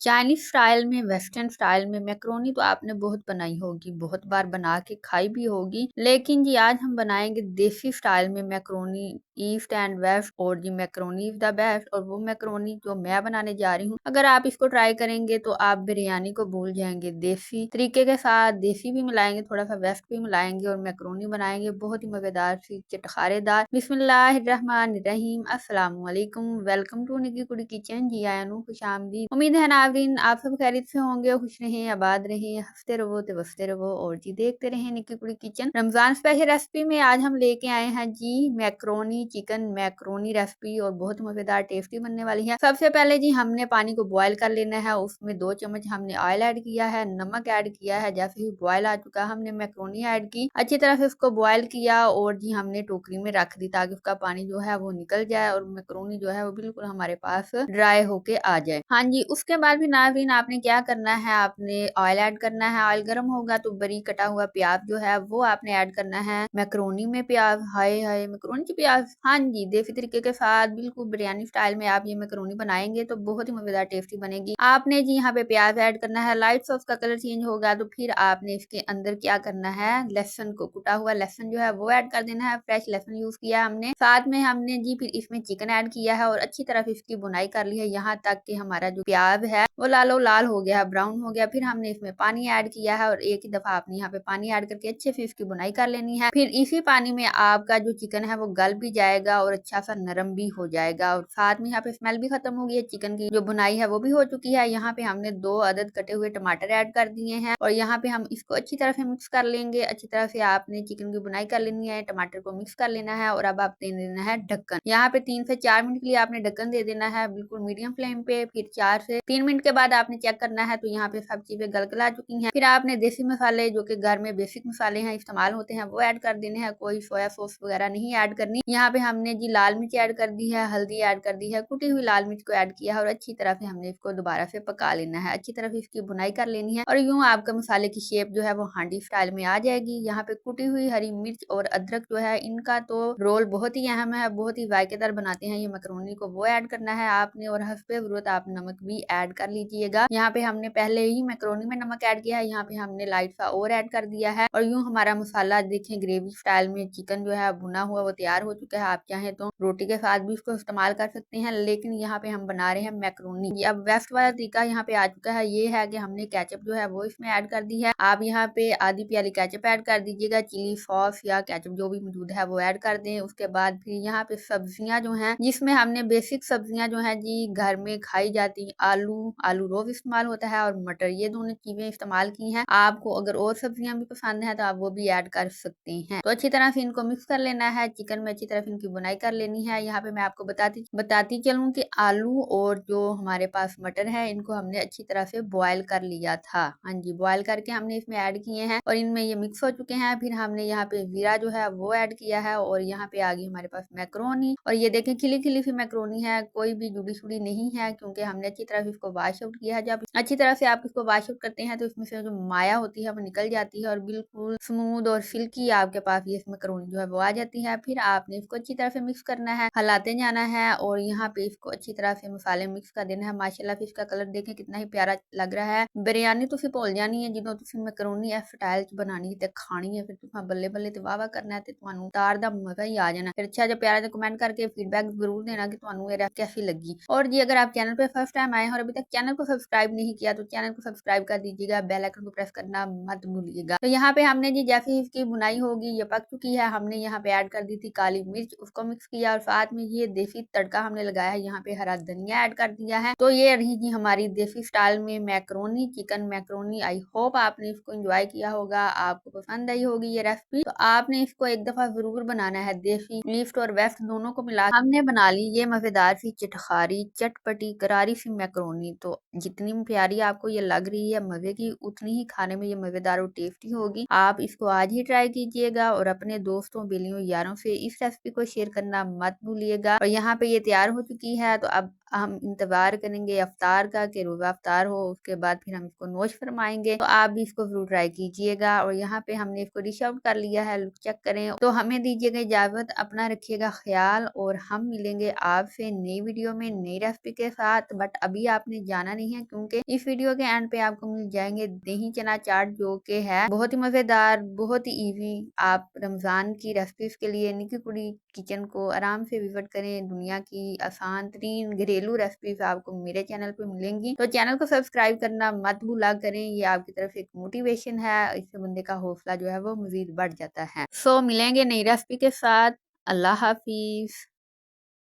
Chinese style में, western style में macaroni तो आपने बहुत बनाई होगी, बहुत बार बना के खाई भी होगी। लेकिन जी आज हम बनाएँगे देसी स्टाइल में मैक्रोनी, ईस्ट एंड वेस्ट, और जी मैक्रोनी इज़ द बेस्ट। और वो मैक्रोनी जो मैं बनाने जा रही हूँ, अगर आप इसको ट्राई करेंगे तो आप बिरयानी को भूल जाएँगे। देसी तरीके के साथ देसी भी मिलाएँगे, थोड़ा-सा वेस्ट भी मिलाएँगे और मैक्रोनी बनाएँगे बहुत ही मज़ेदार सी चटखारेदार। बिस्मिल्लाहिर्रहमानिर्रहीम, अस्सलाम वालेकुम, वेलकम टू निकी कुड़ी किचन। जी आया नू खुशामदीद। उम्मीद है नाज़रीन आप सब खैरियत से होंगे, खुश रहें, आबाद रहें, हंसते रहो ते बसते रहो और जी देखते रहें निकी कुड़ी किचन। रमजान स्पेशल रेसिपी में आज हम लेके आए हैं जी मैक्रोनी चिकन मैक्रोनी रेसिपी, और बहुत मजेदार टेस्टी बनने वाली है। सबसे पहले जी हमने पानी को बॉयल कर लेना है, उसमें 2 चम्मच हमने ऑयल ऐड किया है, नमक ऐड किया है। जैसे ही बॉयल आ चुका हमने मैक्रोनी ऐड की, अच्छी तरह से उसको बॉयल किया और जी हमने टोकरी में रख दी ताकि उसका पानी जो है वो निकल जाए और मैक्रोनी जो है वो बिल्कुल हमारे पास ड्राई होके आ जाए। हाँ जी, उसके बाद भी नाज़रीन आपने क्या करना है, आपने ऑयल ऐड करना है। ऑयल गर्म होगा तो बारीक कटा हुआ प्याज जो है वो आपने ऐड करना है मैक्रोनी में। प्याज, हाय हाय मैक्रोनी की प्याज, हाँ जी, देसी तरीके के साथ बिल्कुल बिरयानी स्टाइल में आप ये मैक्रोनी बनाएंगे तो बहुत ही मजेदार टेस्टी बनेगी। आपने जी यहाँ पे प्याज ऐड करना है, लाइट सा उसका कलर चेंज होगा तो फिर आपने इसके अंदर क्या करना है, लहसुन को, कुटा हुआ लहसुन जो है वो ऐड कर देना है। फ्रेश लहसुन यूज किया हमने। साथ में हमने जी फिर इसमें चिकन ऐड किया है और अच्छी तरह से इसकी बुनाई कर ली है, यहाँ तक कि हमारा जो प्याज है वो लालो लाल हो गया है, ब्राउन हो गया। फिर हमने इसमें पानी ऐड किया है और एक ही दफा आपने यहाँ पे पानी ऐड करके अच्छे से इसकी बुनाई कर लेनी है। फिर इसी पानी में आपका जो चिकन है वो गल भी जाएगा और अच्छा सा नरम भी हो जाएगा, और साथ में यहाँ पे स्मेल भी खत्म हो गई है, चिकन की जो बुनाई है वो भी हो चुकी है। यहाँ पे हमने 2 अदद कटे हुए टमाटर ऐड कर दिए हैं और यहाँ पे हम इसको अच्छी तरह से मिक्स कर लेंगे। अच्छी तरह से आपने चिकन की बुनाई कर लेनी है, टमाटर को मिक्स कर लेना है और अब आप दे देना है ढक्कन। यहाँ पे 3 से 4 मिनट के लिए आपने ढक्कन दे देना है बिल्कुल मीडियम फ्लेम पे। फिर 4 से 3 मिनट के बाद आपने चेक करना है तो यहाँ पे सब चीजें गलगल आ चुकी हैं। फिर आपने देसी मसाले जो कि घर में बेसिक मसाले हैं इस्तेमाल होते हैं वो ऐड कर देने हैं, कोई सोया सॉस वगैरह नहीं ऐड करनी। यहाँ पे हमने जी लाल मिर्च ऐड कर दी है, हल्दी ऐड कर दी है, कुटी हुई लाल मिर्च को ऐड किया है और अच्छी तरह से हमने इसको दोबारा से पका लेना है, अच्छी तरह से इसकी बुनाई कर लेनी है और यूं आपका मसाले की शेप जो है वो हांडी स्टाइल में आ जाएगी। यहाँ पे कुटी हुई हरी मिर्च और अदरक जो है इनका तो रोल बहुत ही अहम है, बहुत ही जायकेदार बनाते हैं ये मैक्रोनी को, वो ऐड करना है आपने। और हस्बे जरूरत आप नमक भी ऐड कर लीजिएगा। यहाँ पे हमने पहले ही मैक्रोनी में नमक ऐड किया है, यहाँ पे हमने लाइट सा और ऐड कर दिया है। और यूं हमारा मसाला देखें ग्रेवी स्टाइल में चिकन जो है भुना हुआ वो तैयार हो चुका है। आप चाहें तो रोटी के साथ भी इसको इस्तेमाल कर सकते हैं, लेकिन यहाँ पे हम बना रहे हैं मैक्रोनी। अब वेस्ट वाला तरीका यहाँ पे आ चुका है, ये है कि हमने केचप जो है वो इसमें ऐड कर दी है। आप यहाँ पे आधी प्याली केचप ऐड कर दीजिएगा, चिली सॉस या केचप जो भी मौजूद है वो ऐड कर दें। उसके बाद फिर यहाँ पे सब्जियां जो हैं, जिसमें हमने बेसिक सब्जियां जो है जी घर में खाई जाती, आलू आलू रोज इस्तेमाल होता है और मटर, ये दोनों चीजें इस्तेमाल की हैं। आपको अगर और सब्जियां भी पसंद है तो आप वो भी ऐड कर सकते हैं। तो अच्छी तरह से इनको मिक्स कर लेना है, चिकन में अच्छी तरह से इनकी बुनाई कर लेनी है। यहाँ पे मैं आपको बताती चलूं कि आलू और जो हमारे पास मटर है इनको हमने अच्छी तरह से बॉयल कर लिया था। हाँ जी, बॉयल करके हमने इसमें ऐड किए हैं और इनमें ये मिक्स हो चुके हैं। फिर हमने यहाँ पे जीरा जो है वो ऐड किया है और यहाँ पे आ गई हमारे पास मैक्रोनी, और ये देखें खिली खिली सी मैक्रोनी है, कोई भी जुड़ी शुड़ी नहीं है क्योंकि हमने अच्छी तरह से इसको वॉश आउट किया है। जब अच्छी तरह से आप इसको वॉश आउट करते हैं तो इसमें से जो माया होती है वो निकल जाती है और बिल्कुल स्मूथ और सिल्की आपके पास ये मैक्रोनी जो है वो आ जाती है। फिर आपने इसको अच्छी तरह से मिक्स करना है, हिलाते जाना है और यहाँ पे इसको अच्छी तरह से मसाले मिक्स कर देना है। माशाल्लाह फिर इसका कलर देखें कितना ही प्यारा लग रहा है। बिरयानी तुसी भुल जानी है ਜਦੋਂ ਤੁਸੀਂ ਮੈਕਰੋਨੀ ਇਸ ਸਟਾਈਲ ਚ ਬਣਾਣੀ ਤੇ ਖਾਣੀ ਹੈ, ਫਿਰ ਤੁਸੀਂ ਬੱਲੇ ਬੱਲੇ ਤੇ ਵਾਵਾ ਕਰਨਾ ਹੈ ਤੇ ਤੁਹਾਨੂੰ ਤਾਰ ਦਾ ਮਜ਼ਾ ही आ जाना। फिर अच्छा जो प्यारा सा कमेंट करके फीडबैक जरूर देना कि ਤੁਹਾਨੂੰ ये कैसी लगी। और जी अगर आप चैनल पे फर्स्ट टाइम आए हैं और अभी तक चैनल को सब्सक्राइब नहीं किया तो चैनल को सब्सक्राइब कर दीजिएगा, बेल आइकन को प्रेस करना मत भूलिएगा। तो यहाँ पे हमने जी जैसे ही इसकी बुनाई होगी ये पक चुकी है, हमने यहाँ पे ऐड कर दी थी काली मिर्च, उसको मिक्स किया और साथ में ये देसी तड़का हमने लगाया है, यहाँ पे हरा धनिया ऐड कर दिया है। तो ये रही जी हमारी देसी स्टाइल में macaroni chicken macaroni. I hope आपने इसको एंजॉय किया होगा, आपको पसंद आई होगी ये रेसिपी। तो आपने इसको एक दफा जरूर बनाना है। देसी ईस्ट और वेस्ट दोनों को मिला हमने बना ली ये मजेदार सी चटखारी चटपटी करारी सी मैक्रोनी। तो जितनी प्यारी आपको ये लग रही है मजे की, उतनी ही खाने में ये मजेदार और टेस्टी होगी। आप इसको आज ही ट्राई कीजिएगा और अपने दोस्तों बेलियों यारों से इस रेसिपी को शेयर करना मत भूलिएगा। और यहाँ पे ये तैयार हो चुकी है तो अब हम इंतज़ार करेंगे अफ्तार का कि रोज़ा अफ्तार हो, उसके बाद फिर हम इसको नोश फरमाएँगे। तो आप भी इसको ज़रूर ट्राई कीजिएगा और यहाँ पे हमने इसको डिश आउट कर लिया है, लुक चेक करें। तो हमें दीजिएगा इजाज़त, अपना रखिएगा ख़्याल और हम मिलेंगे आपसे नई वीडियो में नई रेसिपी के साथ। बट अभी आपने जाना नहीं है क्योंकि इस वीडियो के एंड पे आपको मिल जाएंगे दही चना चाट, जो कि है बहुत ही मज़ेदार, बहुत ही ईजी। आप रमज़ान की रेसिपीज़ के लिए निकी कुड़ी किचन को आराम से विजिट करें। दुनिया की आसान तरीन घरेलू रेसिपीज़ आपको मेरे चैनल पे मिलेंगी, तो चैनल को सब्सक्राइब करना मत भूला करें। ये आपकी तरफ से एक मोटिवेशन है, इससे बंदे का हौसला जो है वो मज़ीद बढ़ जाता है। सो मिलेंगे नई रेसिपी के साथ। अल्लाह हाफ़िज़।